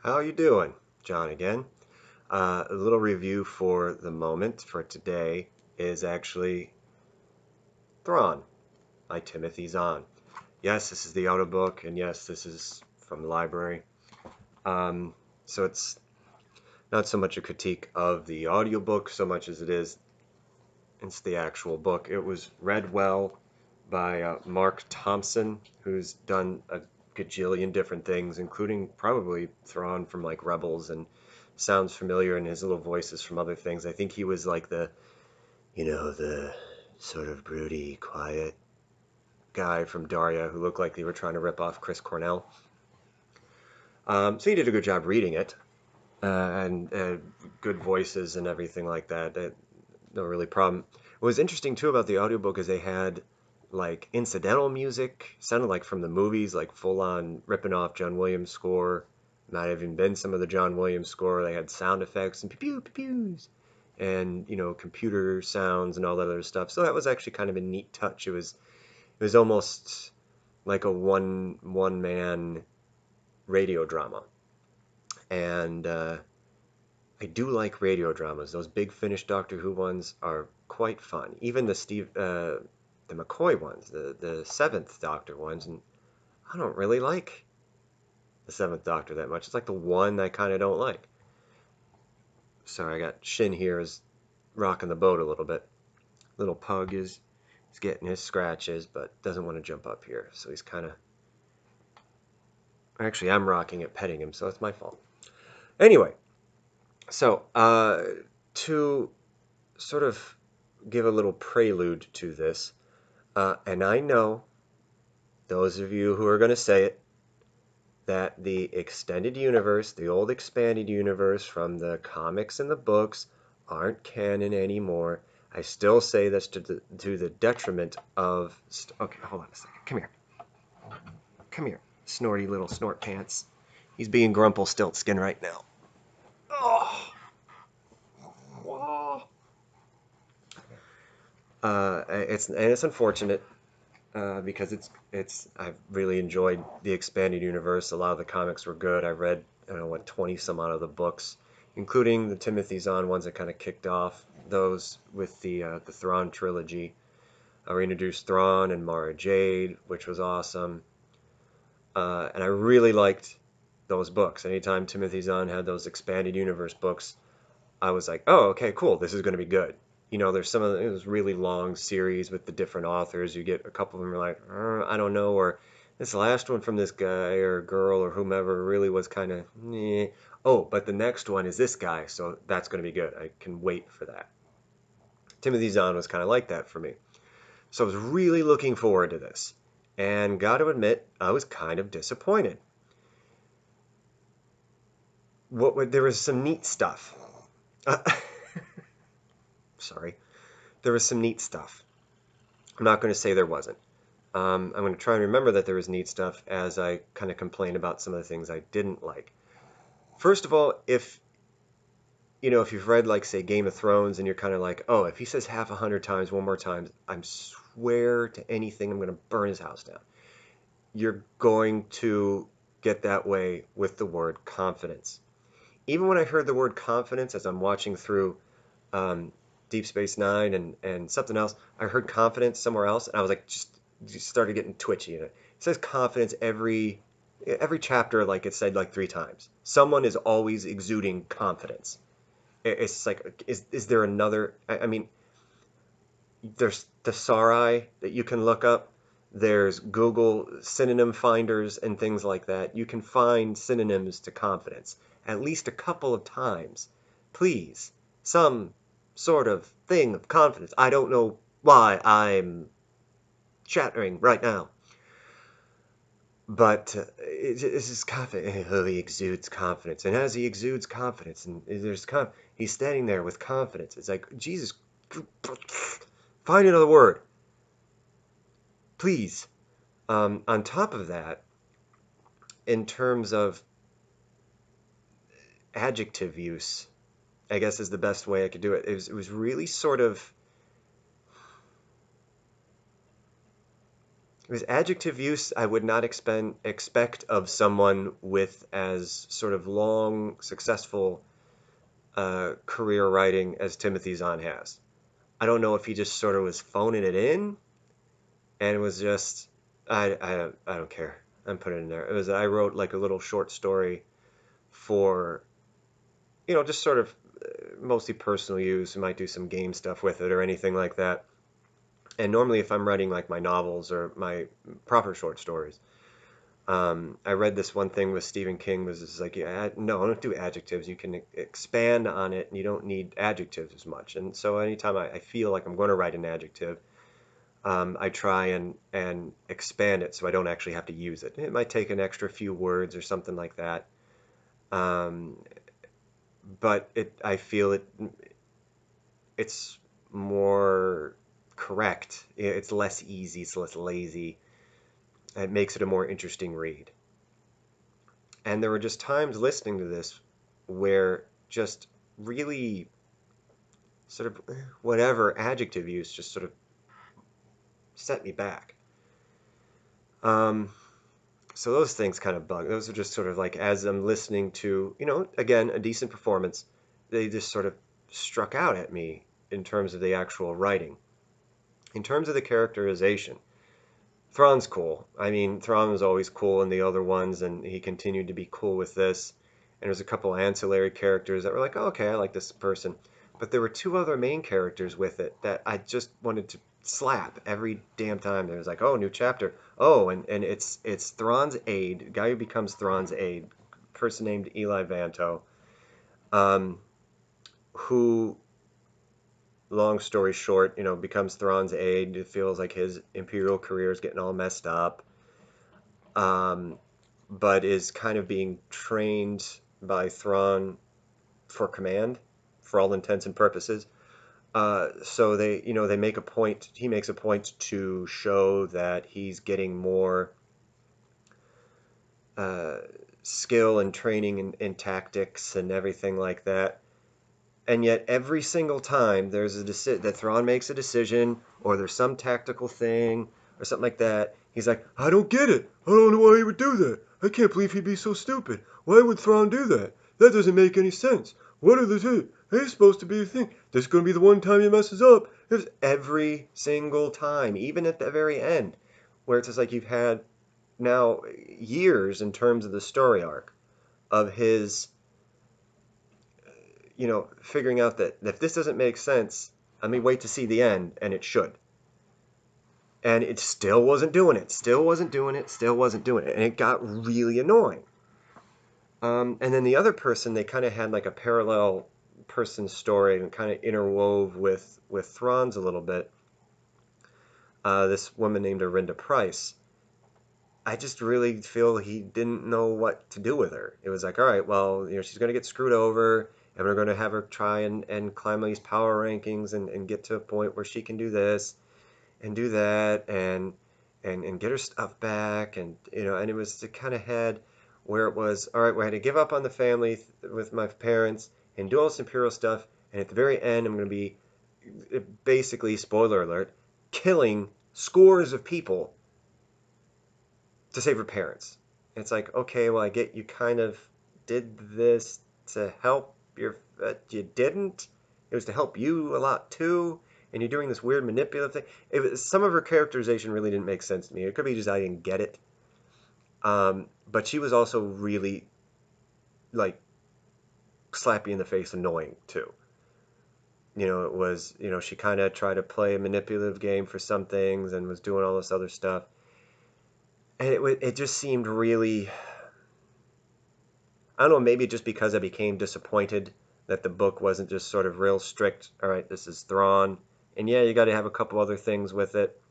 How you doing? John again. A little review for the moment for today is actually Thrawn by Timothy Zahn. Yes, this is the audiobook, and yes, this is from the library. Um, so it's not so much a critique of the audiobook so much as it's the actual book. It was read well by Mark Thompson, who's done a gajillion different things, including probably Thrawn from like Rebels, and sounds familiar in his little voices from other things. I think he was like the sort of broody, quiet guy from Daria who looked like they were trying to rip off Chris Cornell. So he did a good job reading it, and good voices and everything like that. No really problem. What was interesting too about the audiobook is they had like incidental music, sounded like from the movies, like full on ripping off John Williams score. Might have even been some of the John Williams score. They had sound effects and pew pew pews, and computer sounds and all that other stuff. So that was actually kind of a neat touch. It was almost like a one man radio drama, and I do like radio dramas. Those big Finnish Doctor Who ones are quite fun. Even the McCoy ones, the Seventh Doctor ones, and I don't really like the Seventh Doctor that much. It's like the one I kind of don't like. Sorry, I got Shin here is rocking the boat a little bit. Little pug is getting his scratches, but doesn't want to jump up here, so he's kind of. Actually, I'm rocking it, petting him, so it's my fault. Anyway, so to sort of give a little prelude to this. And I know those of you who are going to say it, that the extended universe, the old expanded universe from the comics and the books aren't canon anymore. I still say this to the detriment of. Okay, hold on a second. Come here. Come here, snorty little snort pants. He's being Grumpelstiltskin right now. Oh. Whoa. It's unfortunate because it's I've really enjoyed the expanded universe. A lot of the comics were good. I read I don't know what 20 some out of the books, including the Timothy Zahn ones that kind of kicked off those with the Thrawn trilogy. I reintroduced Thrawn and Mara Jade, which was awesome, and I really liked those books. Anytime Timothy Zahn had those expanded universe books, I was like, oh, okay, cool, this is going to be good. There's some of those really long series with the different authors. You get a couple of them are like, I don't know, or this last one from this guy or girl or whomever really was kind of, eh. Oh, but the next one is this guy, so that's going to be good. I can wait for that. Timothy Zahn was kind of like that for me. So I was really looking forward to this. And got to admit, I was kind of disappointed. There was some neat stuff. Sorry. There was some neat stuff. I'm not going to say there wasn't. I'm going to try and remember that there was neat stuff as I kind of complain about some of the things I didn't like. First of all, if you've read like say Game of Thrones and you're kind of like, oh, if he says half 100 times one more time, I swear to anything, I'm going to burn his house down. You're going to get that way with the word confidence. Even when I heard the word confidence as I'm watching through um, Deep Space Nine and something else, I heard confidence somewhere else, and I was like, just started getting twitchy. And it says confidence every chapter, like it said like 3 times. Someone is always exuding confidence. It's like, is there another? I mean, there's thesauri that you can look up. There's Google synonym finders and things like that. You can find synonyms to confidence at least a couple of times. Please, some sort of thing of confidence. I don't know why I'm chattering right now. But this is confident. Oh, he exudes confidence. And as he exudes confidence, and he's standing there with confidence. It's like, Jesus, find another word. Please. On top of that, in terms of adjective use, I guess is the best way I could do it. It was really sort of Because adjective use I would not expect of someone with as sort of long, successful career writing as Timothy Zahn has. I don't know if he just sort of was phoning it in and it was just, I don't care. I'm putting it in there. It was, I wrote like a little short story for, just sort of mostly personal use. I might do some game stuff with it or anything like that. And normally if I'm writing like my novels or my proper short stories, I read this one thing with Stephen King was just like, yeah, no, don't do adjectives. You can expand on it and you don't need adjectives as much. And so anytime I feel like I'm going to write an adjective, I try and expand it so I don't actually have to use it. It might take an extra few words or something like that. Um, but I feel it's more correct. It's less easy, it's less lazy. It makes it a more interesting read. And there were just times listening to this where just really sort of whatever adjective use just sort of set me back. Um, so those things kind of bug. Those are just sort of like as I'm listening to, again, a decent performance, they just sort of struck out at me in terms of the actual writing. In terms of the characterization, Thrawn's cool. I mean, Thrawn was always cool in the other ones, and he continued to be cool with this. And there's a couple ancillary characters that were like, oh, okay, I like this person. But there were two other main characters with it that I just wanted to slap every damn time. There was like, oh, new chapter. Oh, and it's Thrawn's aide, guy who becomes Thrawn's aide, person named Eli Vanto, um, who, long story short, becomes Thrawn's aide. It feels like his Imperial career is getting all messed up. But is kind of being trained by Thrawn for command, for all intents and purposes. So they make a point. He makes a point to show that he's getting more uh, skill and training in tactics and everything like that. And yet, every single time there's a that Thrawn makes a decision, or there's some tactical thing, or something like that, he's like, I don't get it. I don't know why he would do that. I can't believe he'd be so stupid. Why would Thrawn do that? That doesn't make any sense. What are the two? It's supposed to be a thing. This is going to be the one time he messes up. There's every single time, even at the very end, where it's just like you've had now years in terms of the story arc of his figuring out that if this doesn't make sense, let me wait to see the end, and it should. And it still wasn't doing it, still wasn't doing it, still wasn't doing it, and it got really annoying. And then the other person, they kind of had like a parallel person story and kind of interwove with Thrawn's a little bit. This woman named Arinda Price. I just really feel he didn't know what to do with her. It was like, all right, well, she's going to get screwed over, and we're going to have her try and climb these power rankings and get to a point where she can do this and do that and get her stuff back. And it was, it kind of had where it was, all right, we had to give up on the family with my parents and do all this Imperial stuff. And at the very end, I'm going to be basically, spoiler alert, killing scores of people to save her parents. It's like, okay, well, I get you kind of did this to help you didn't. It was to help you a lot too, and you're doing this weird manipulative thing. Some of her characterization really didn't make sense to me. It could be just I didn't get it. But she was also really, like, slappy in the face annoying too. It was, she kind of tried to play a manipulative game for some things and was doing all this other stuff. And it just seemed really, I don't know, maybe just because I became disappointed that the book wasn't just sort of real strict. All right, this is Thrawn. And yeah, you got to have a couple other things with it.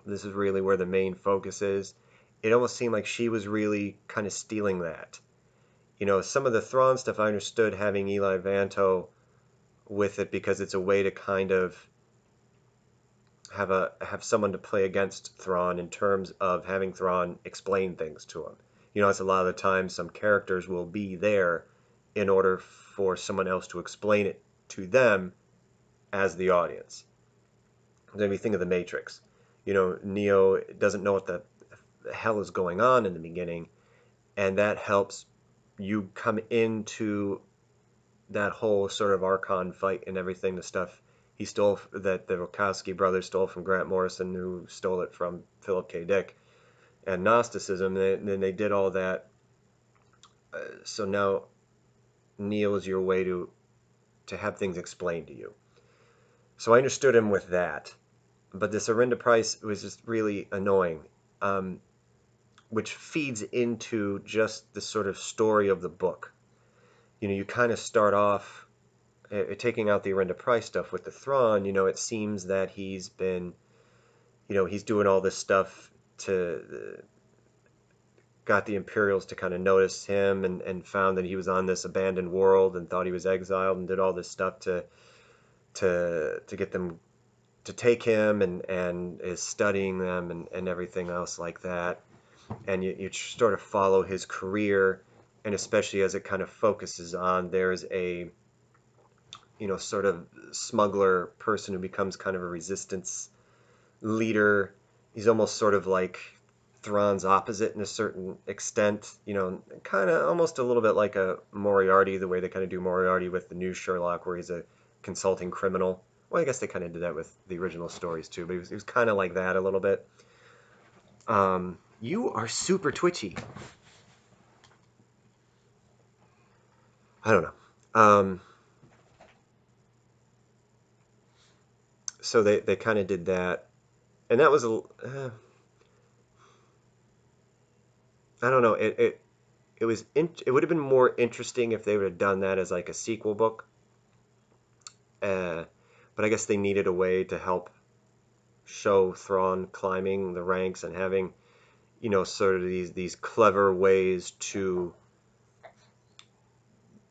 This is really where the main focus is. It almost seemed like she was really kind of stealing that. Some of the Thrawn stuff I understood having Eli Vanto with it because it's a way to kind of have someone to play against Thrawn in terms of having Thrawn explain things to him. It's a lot of the time some characters will be there in order for someone else to explain it to them as the audience. Then we think of The Matrix. Neo doesn't know what the hell is going on in the beginning, and that helps you come into that whole sort of Archon fight and everything, the stuff he stole, that the Wachowski brothers stole from Grant Morrison, who stole it from Philip K. Dick, and Gnosticism, and then they did all that. So now Neo is your way to have things explained to you. So I understood him with that, but this Arinda Price was just really annoying, which feeds into just the sort of story of the book. You kind of start off taking out the Arinda Price stuff with the Thrawn. It seems that he's been, he's doing all this stuff to got the Imperials to kind of notice him, and found that he was on this abandoned world and thought he was exiled, and did all this stuff to get them to take him, and is studying them, and everything else like that. And you sort of follow his career, and especially as it kind of focuses on, there's a sort of smuggler person who becomes kind of a resistance leader. He's almost sort of like Thrawn's opposite in a certain extent, kind of almost a little bit like a Moriarty, the way they kind of do Moriarty with the new Sherlock, where he's a consulting criminal. Well, I guess they kind of did that with the original stories too, but he was kind of like that a little bit. You are super twitchy. I don't know. So they kind of did that, and that was I don't know. It would have been more interesting if they would have done that as like a sequel book. But I guess they needed a way to help show Thrawn climbing the ranks and having, sort of these clever ways to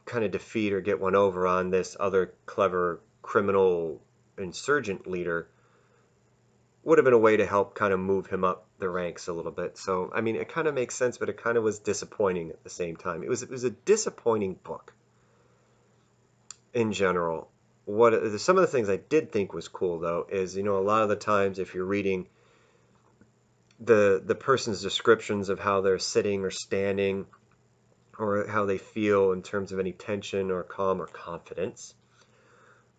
kind of defeat or get one over on this other clever criminal insurgent leader. Would have been a way to help kind of move him up the ranks a little bit. So, I mean, it kind of makes sense, but it kind of was disappointing at the same time. It was a disappointing book in general. Some of the things I did think was cool, though, is, a lot of the times if you're reading the person's descriptions of how they're sitting or standing, or how they feel in terms of any tension or calm or confidence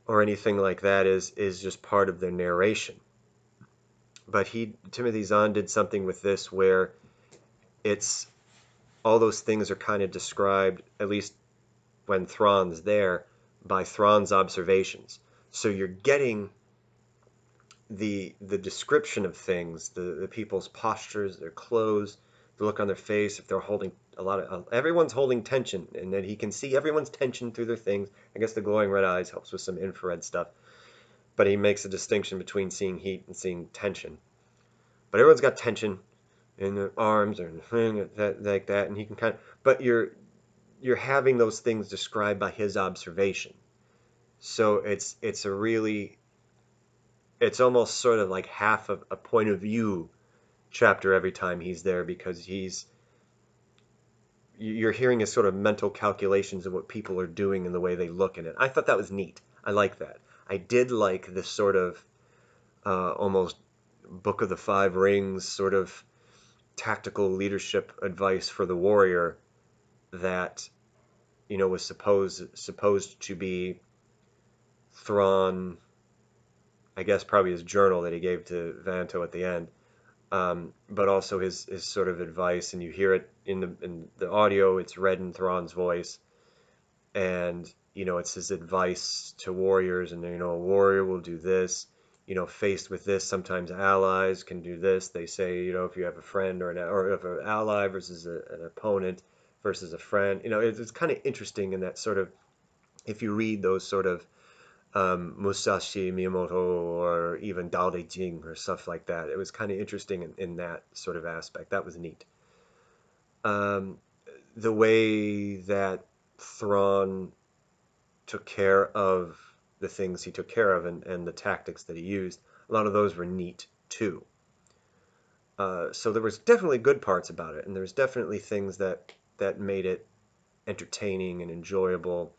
or anything like that, is just part of their narration. But Timothy Zahn did something with this where it's all those things are kind of described, at least when Thrawn's there, by Thrawn's observations. So you're getting the description of things, the people's postures, their clothes, the look on their face, if they're holding everyone's holding tension, and then he can see everyone's tension through their things. I guess the glowing red eyes helps with some infrared stuff, but he makes a distinction between seeing heat and seeing tension. But everyone's got tension in their arms or like that, and he can kind of. But you're having those things described by his observation, so it's almost sort of like half of a point of view chapter every time he's there, because you're hearing his sort of mental calculations of what people are doing and the way they look in it. I thought that was neat. I like that. I did like this sort of almost Book of the Five Rings sort of tactical leadership advice for the warrior that was supposed to be Thrawn, I guess probably his journal that he gave to Vanto at the end, but also his sort of advice, and you hear it in the audio. It's read in Thrawn's voice, and it's his advice to warriors, and a warrior will do this. Faced with this, sometimes allies can do this. They say, if you have a friend or if an ally versus an opponent versus a friend, it's kind of interesting in that sort of, if you read those sort of Musashi Miyamoto or even Dao De Jing or stuff like that. It was kind of interesting in that sort of aspect. That was neat. The way that Thrawn took care of the things he took care of, and the tactics that he used, a lot of those were neat too. So there was definitely good parts about it, and there was definitely things that made it entertaining and enjoyable.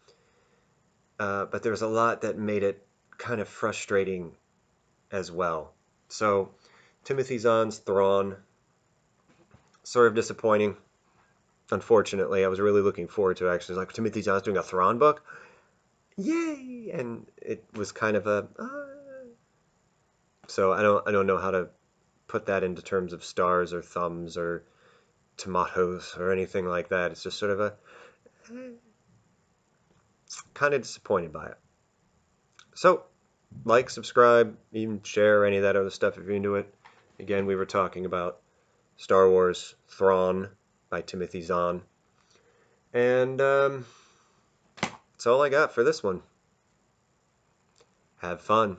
But there was a lot that made it kind of frustrating as well. So Timothy Zahn's Thrawn, sort of disappointing. Unfortunately, I was really looking forward to it, actually. Like, Timothy Zahn's doing a Thrawn book? Yay! And it was kind of a... So I don't know how to put that into terms of stars or thumbs or tomatoes or anything like that. It's just sort of a... kind of disappointed by it. So, like, subscribe, even share any of that other stuff if you're into it. Again, we were talking about Star Wars Thrawn by Timothy Zahn. And that's all I got for this one. Have fun.